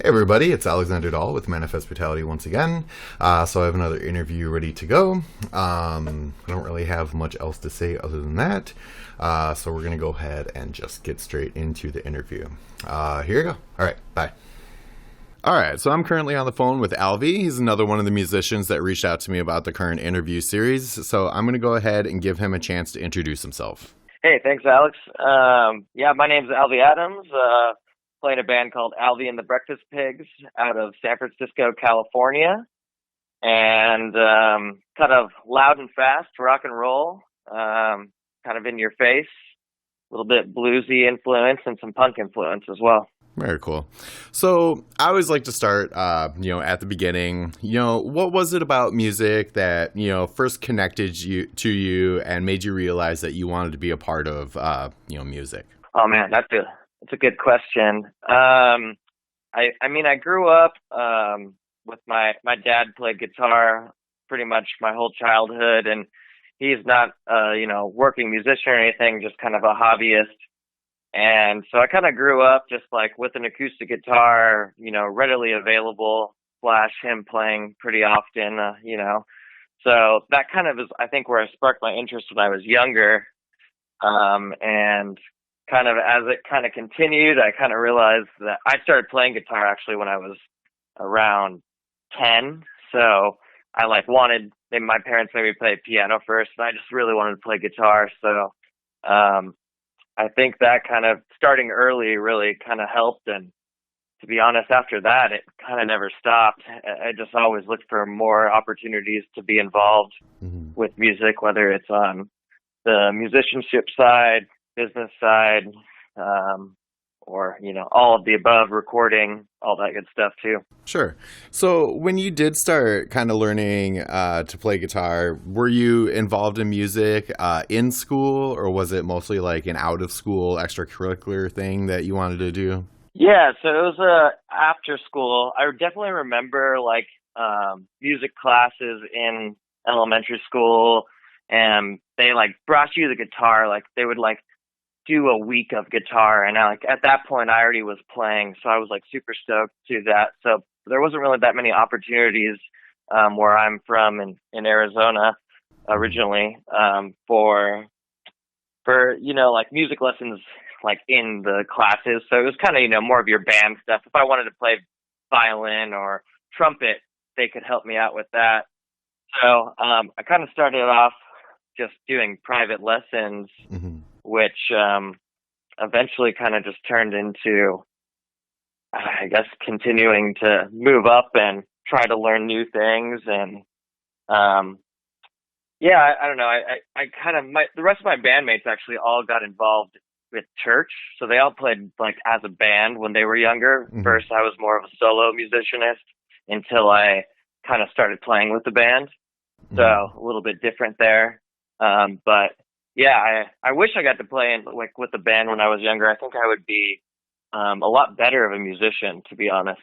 Hey everybody, it's Alexander Dahl with Manifest Brutality once again. So I have another interview ready to go. I don't really have much else to say other than that. So we're going to go ahead and just get straight into the interview. Here you go. All right, bye. All right, so I'm currently on the phone with Alvie. He's another one of the musicians that reached out to me about the current interview series. So I'm going to go ahead and give him a chance to introduce himself. Hey, thanks, Alex. My name's Alvie Adams. Playing a band called Alvie and the Breakfast Pigs out of San Francisco, California, and kind of loud and fast rock and roll, kind of in your face, a little bit bluesy influence and some punk influence as well. Very cool. So I always like to start, at the beginning. What was it about music that first connected you to you and made you realize that you wanted to be a part of, music? Oh man, that's a good question. I grew up with my dad played guitar pretty much my whole childhood, and he's not working musician or anything, just kind of a hobbyist. And so I kind of grew up just like with an acoustic guitar, readily available, slash him playing pretty often. So that kind of is, I think, where I sparked my interest when I was younger. And kind of as it kind of continued, I kind of realized that I started playing guitar actually when I was around 10. So I maybe my parents made me play piano first, and I just really wanted to play guitar. So, I think that kind of starting early really kind of helped. And to be honest, after that, it kind of never stopped. I just always looked for more opportunities to be involved with music, whether it's on the musicianship side, business side, or, all of the above, recording, all that good stuff too. Sure. So when you did start kind of learning to play guitar, were you involved in music in school, or was it mostly like an out of school extracurricular thing that you wanted to do? Yeah, so it was after school. I definitely remember like music classes in elementary school, and they like brought you the guitar, like they would like do a week of guitar, and at that point I already was playing, so I was like super stoked to that. So there wasn't really that many opportunities where I'm from in Arizona originally, for like music lessons like in the classes. So it was kind of more of your band stuff. If I wanted to play violin or trumpet, they could help me out with that. So I kind of started off just doing private lessons, Mm-hmm. which eventually kind of just turned into, I guess, continuing to move up and try to learn new things. And I don't know. I kind of the rest of my bandmates actually all got involved with church, so they all played like as a band when they were younger. Mm-hmm. First, I was more of a solo musicianist until I kind of started playing with the band. So a little bit different there. But yeah, I wish I got to play in like with the band when I was younger. I think I would be a lot better of a musician, to be honest.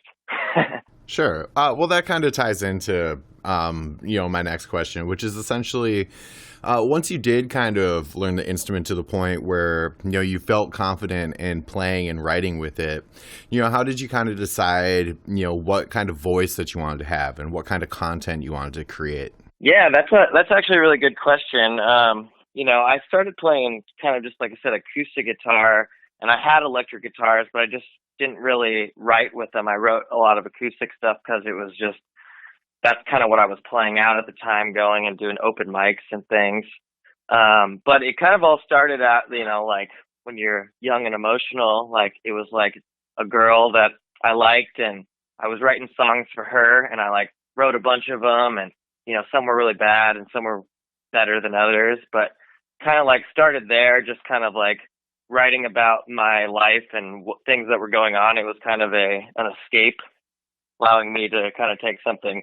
Sure. Well, that kind of ties into, my next question, which is essentially, once you did kind of learn the instrument to the point where, you felt confident in playing and writing with it, how did you kind of decide, what kind of voice that you wanted to have and what kind of content you wanted to create? Yeah, that's actually a really good question. I started playing kind of just like I said, acoustic guitar, and I had electric guitars, but I just didn't really write with them. I wrote a lot of acoustic stuff because it was just, that's kind of what I was playing out at the time, going and doing open mics and things. But it kind of all started out, like when you're young and emotional, like it was like a girl that I liked, and I was writing songs for her, and I like wrote a bunch of them, and some were really bad and some were better than others, but kind of like started there, just kind of like writing about my life and things that were going on. It was kind of an escape, allowing me to kind of take something,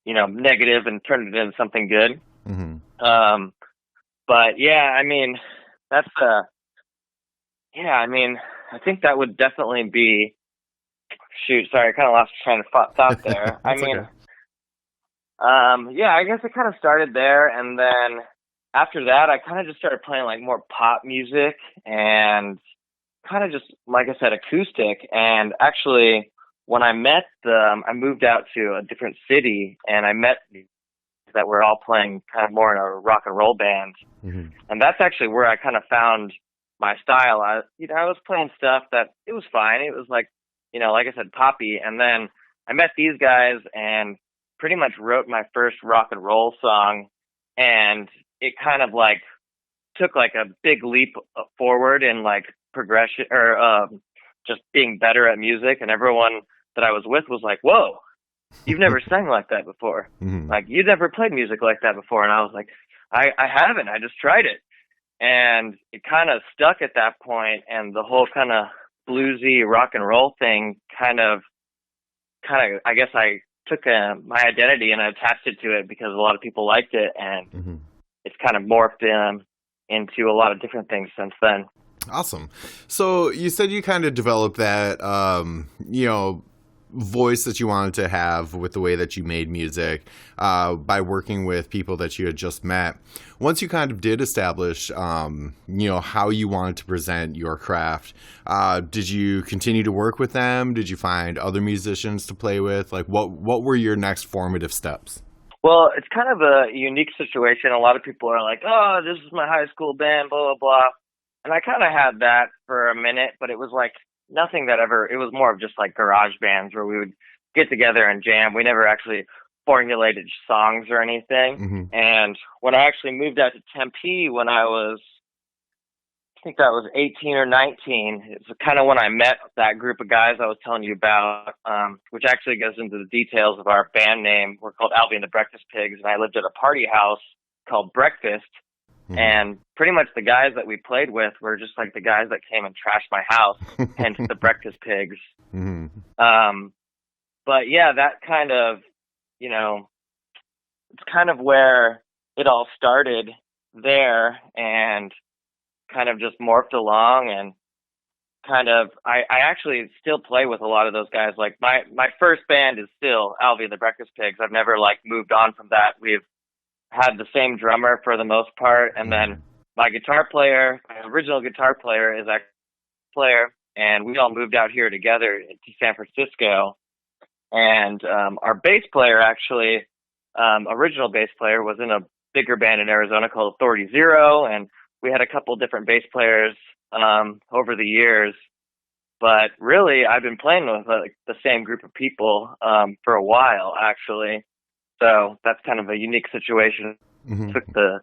negative and turn it into something good. Mm-hmm. But yeah, I mean, that's I think that would definitely be, shoot, sorry, I kind of lost train of thought there. I mean, okay. I guess it kind of started there, and then after that, I kind of just started playing like more pop music and kind of just, like I said, acoustic. And actually, when I moved out to a different city, and I met that were all playing kind of more in a rock and roll band. Hmm. And that's actually where I kind of found my style. I was playing stuff that it was fine. It was like, like I said, poppy. And then I met these guys and pretty much wrote my first rock and roll song. And it kind of like took like a big leap forward in like progression or just being better at music. And everyone that I was with was like, "Whoa, you've never sang like that before. Hmm. Like you've never played music like that before." And I was like, I haven't. I just tried it. And it kind of stuck at that point, and the whole kind of bluesy rock and roll thing I guess I took my identity and I attached it to it because a lot of people liked it, and Hmm. it's kind of morphed into a lot of different things since then. Awesome. So you said you kind of developed that, voice that you wanted to have with the way that you made music by working with people that you had just met. Once you kind of did establish, how you wanted to present your craft, did you continue to work with them? Did you find other musicians to play with? Like, what were your next formative steps? Well, it's kind of a unique situation. A lot of people are like, "Oh, this is my high school band, blah, blah, blah." And I kind of had that for a minute, but it was like nothing it was more of just like garage bands where we would get together and jam. We never actually formulated songs or anything. Hmm. And when I actually moved out to Tempe when I think that was 18 or 19, it's kind of when I met that group of guys I was telling you about, which actually goes into the details of our band name. We're called Alvie and the Breakfast Pigs, and I lived at a party house called Breakfast. Hmm. And pretty much the guys that we played with were just like the guys that came and trashed my house, hence the Breakfast Pigs. Hmm. Um, but yeah, that kind of, you know, it's kind of where it all started there and kind of just morphed along and I actually still play with a lot of those guys. Like my first band is still Alvie and the Breakfast Pigs. I've never like moved on from that. We've had the same drummer for the most part, and then my original guitar player is actually a player, and we all moved out here together to San Francisco. And our bass player actually, original bass player, was in a bigger band in Arizona called Authority Zero, and we had a couple different bass players over the years. But really, I've been playing with the same group of people for a while, actually. So that's kind of a unique situation. Hmm. Took the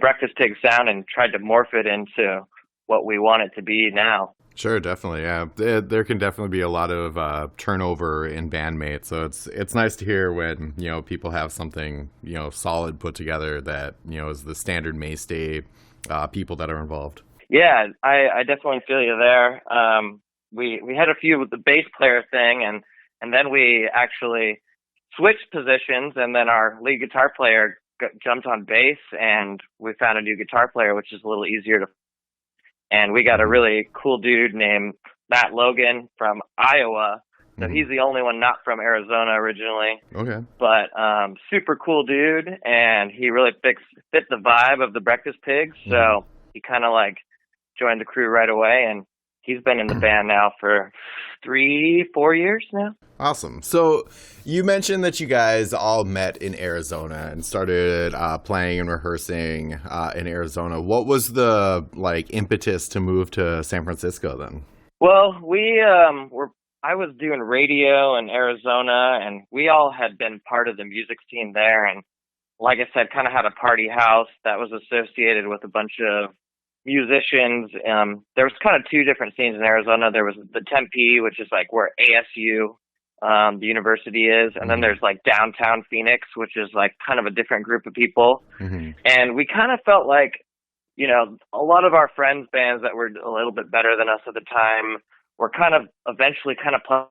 Breakfast Pig sound and tried to morph it into what we want it to be now. Sure, definitely. Yeah, there can definitely be a lot of turnover in bandmates. So it's nice to hear when people have something solid put together that is the standard mainstay people that are involved. Yeah, I definitely feel you there. We had a few with the bass player thing, and then we actually switched positions, and then our lead guitar player jumped on bass, and we found a new guitar player, which is a little easier to. And we got a Hmm. really cool dude named Matt Logan from Iowa. So Hmm. he's the only one not from Arizona originally, Okay. but super cool dude, and he really fit the vibe of the Breakfast Pigs. Hmm. So he kind of like joined the crew right away, and he's been in the band now for 3, 4 years now. Awesome. So you mentioned that you guys all met in Arizona and started playing and rehearsing in Arizona. What was the impetus to move to San Francisco then? Well, we were. I was doing radio in Arizona, and we all had been part of the music scene there. And like I said, kind of had a party house that was associated with a bunch of musicians. There was kind of two different scenes in Arizona. There was the Tempe, which is like where ASU, the university is, and then Hmm. there's like downtown Phoenix, which is like kind of a different group of people. Hmm. And we kind of felt like, a lot of our friends' bands that were a little bit better than us at the time were kind of eventually kind of playing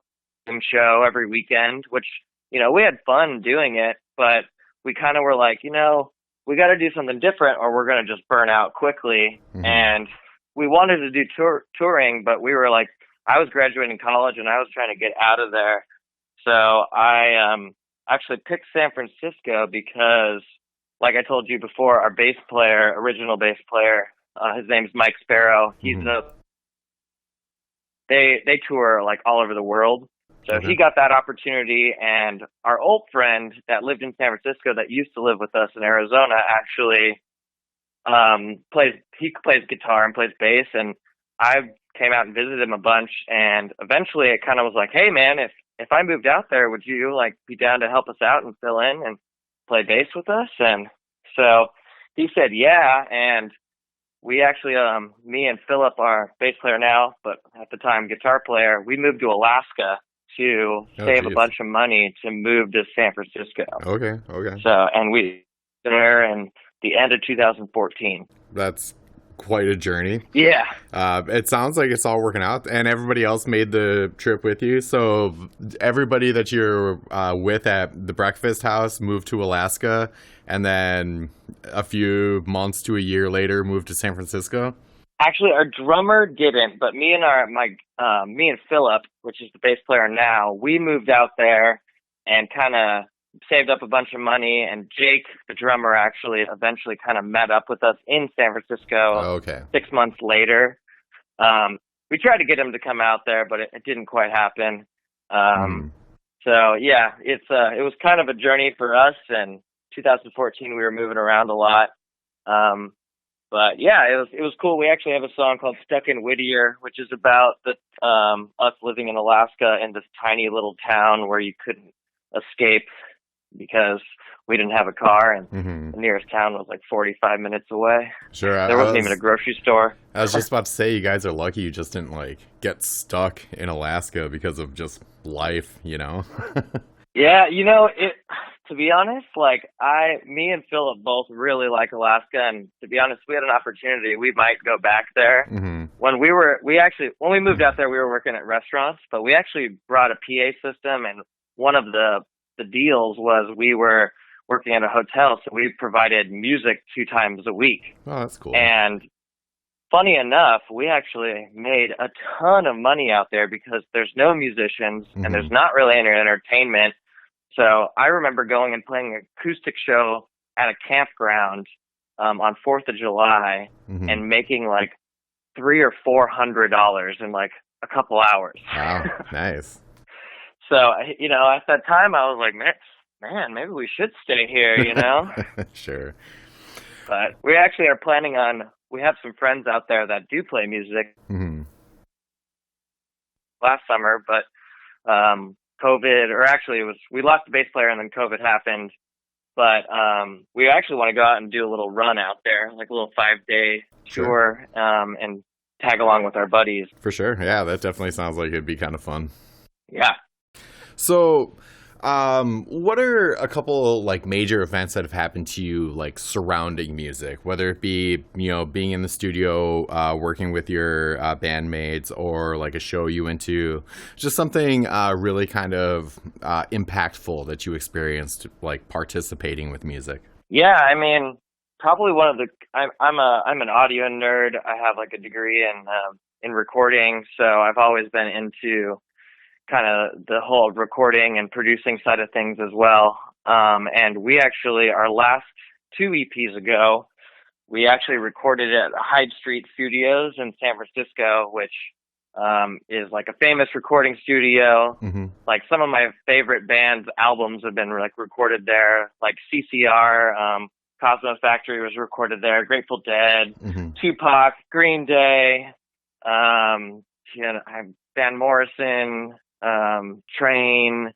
the same show every weekend, which, we had fun doing it, but we kind of were like, we got to do something different or we're going to just burn out quickly. Hmm. And we wanted to do touring, but we were like, I was graduating college and I was trying to get out of there. So I actually picked San Francisco because, like I told you before, our original bass player, his name's Mike Sparrow. Hmm. They tour like all over the world, So Okay. he got that opportunity, and our old friend that lived in San Francisco that used to live with us in Arizona actually plays guitar and plays bass, and I came out and visited him a bunch, and eventually it kind of was like, hey man, if I moved out there, would you like be down to help us out and fill in and play bass with us? And so he said yeah, and we actually me and Philip, our bass player now, but at the time guitar player, we moved to Alaska to Oh, save a geez. bunch of money to move to San Francisco. Okay. Okay. So, and we there in the end of 2014. That's quite a journey. Yeah. It sounds like it's all working out, and everybody else made the trip with you. So everybody that you're with at the breakfast house moved to Alaska, and then a few months to a year later moved to San Francisco. Actually, our drummer didn't, but me and Philip, which is the bass player now, we moved out there and kind of saved up a bunch of money. And Jake, the drummer, actually eventually kind of met up with us in San Francisco Okay. 6 months later. We tried to get him to come out there, but it didn't quite happen. Hmm. So yeah, it was kind of a journey for us. And 2014, we were moving around a lot. But yeah, it was cool. We actually have a song called "Stuck in Whittier," which is about us living in Alaska in this tiny little town where you couldn't escape because we didn't have a car, and Hmm. the nearest town was like 45 minutes away. Sure. There wasn't even a grocery store. I was just about to say, you guys are lucky you just didn't like get stuck in Alaska because of just life, you know? Yeah, to be honest, like me and Philip both really like Alaska, and to be honest, we had an opportunity. We might go back there. Hmm. When we moved out there, we were working at restaurants, but we actually brought a PA system, and one of the deals was we were working at a hotel, so we provided music 2 times a week. Oh, that's cool. And funny enough, we actually made a ton of money out there because there's no musicians and there's not really any entertainment. So I remember going and playing an acoustic show at a campground on 4th of July Hmm. and making like $300 or $400 in like a couple hours. Wow, nice. So, at that time I was like, man, maybe we should stay here. Sure. But we actually are planning we have some friends out there that do play music Hmm. last summer, but COVID, or actually we lost the bass player and then COVID happened. But we actually want to go out and do a little run out there, like a little 5-day Sure. tour, and tag along with our buddies. For sure. Yeah, that definitely sounds like it'd be kind of fun. Yeah. So, what are a couple like major events that have happened to you, like surrounding music, whether it be, being in the studio, working with your bandmates, or like a show you went to, just something really kind of impactful that you experienced, like participating with music? Yeah, I mean, probably I'm an audio nerd. I have like a degree in recording, so I've always been into kind of the whole recording and producing side of things as well. And we actually, our last 2 EPs ago, we actually recorded at Hyde Street Studios in San Francisco, which is like a famous recording studio. Hmm. Like some of my favorite bands' albums have been like recorded there, like CCR, Cosmo Factory was recorded there, Grateful Dead, Hmm. Tupac, Green Day, Van Morrison, Train.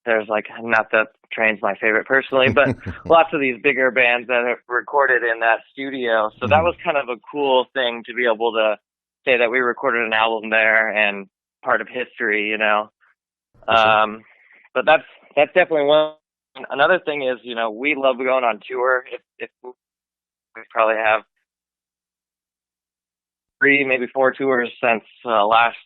There's like, not that Train's my favorite personally, but lots of these bigger bands that have recorded in that studio. So that was kind of a cool thing to be able to say that we recorded an album there and part of history. But that's definitely one. Another thing is, we love going on tour. If we probably have 3, maybe 4 tours since last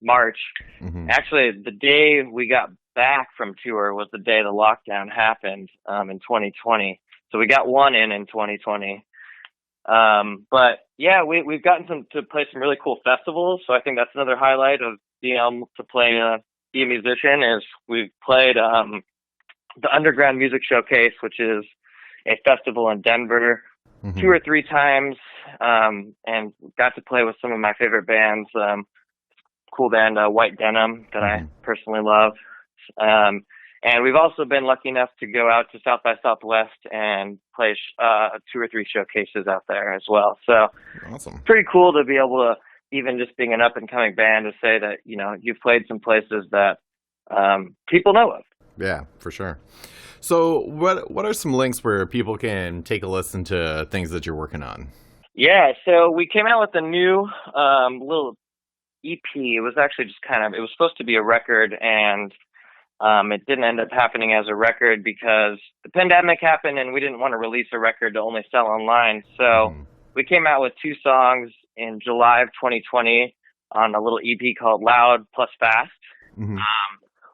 March. Hmm. Actually, the day we got back from tour was the day the lockdown happened in 2020. So we got one in 2020. But yeah, we've gotten to play some really cool festivals. So I think that's another highlight of being able to be a musician is we've played the Underground Music Showcase, which is a festival in Denver, 2 or 3 times, and got to play with some of my favorite bands. cool band, White Denim, that I Hmm. personally love. Um, and we've also been lucky enough to go out to South by Southwest and play 2 or 3 showcases out there as well. So Awesome. pretty cool to be able to, even just being an up and coming band, to say that, you've played some places that people know of. Yeah, for sure. So, what are some links where people can take a listen to things that you're working on? Yeah, so we came out with a new little EP. It was actually just it was supposed to be a record, and it didn't end up happening as a record because the pandemic happened and we didn't want to release a record to only sell online. So Hmm. we came out with 2 songs in July of 2020 on a little EP called Loud Plus Fast. Hmm.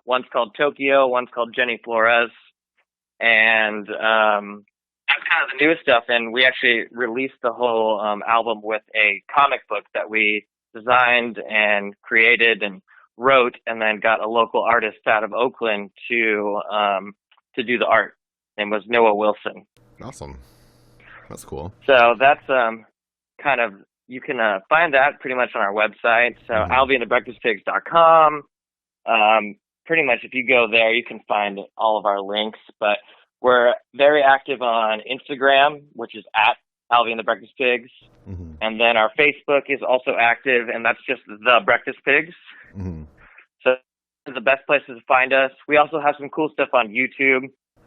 One's called Tokyo, one's called Jenny Flores. And that's kind of the newest stuff. And we actually released the whole album with a comic book that we designed and created and wrote, and then got a local artist out of Oakland to do the art. Name was Noah Wilson. Awesome. That's cool. So that's kind of, you can find that pretty much on our website. So Hmm. alvieandthebreakfastpigs.com. Pretty much if you go there, you can find all of our links. But we're very active on Instagram, which is at Alvie and the Breakfast Pigs. Hmm. And then our Facebook is also active, and that's just The Breakfast Pigs. Hmm. So the best places to find us. We also have some cool stuff on YouTube.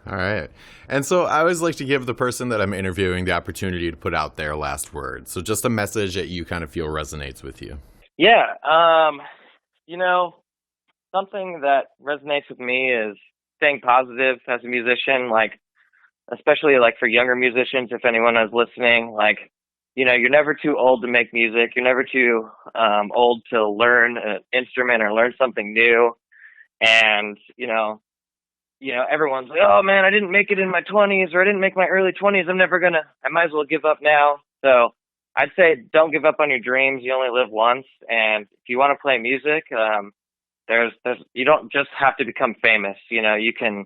All right. And so I always like to give the person that I'm interviewing the opportunity to put out their last word. So just a message that you kind of feel resonates with you. Yeah, you know, something that resonates with me is staying positive as a musician, like, especially like for younger musicians, if anyone is listening, like, you're never too old to make music. You're never too old to learn an instrument or learn something new. And, everyone's like, oh man, I didn't make it in my 20s, or I didn't make my early 20s. I might as well give up now. So I'd say don't give up on your dreams. You only live once. And if you want to play music, there's you don't just have to become famous. You can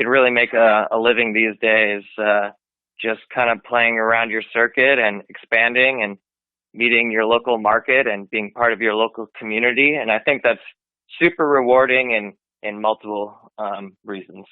really make a living these days, just kind of playing around your circuit and expanding and meeting your local market and being part of your local community. And I think that's super rewarding in multiple reasons.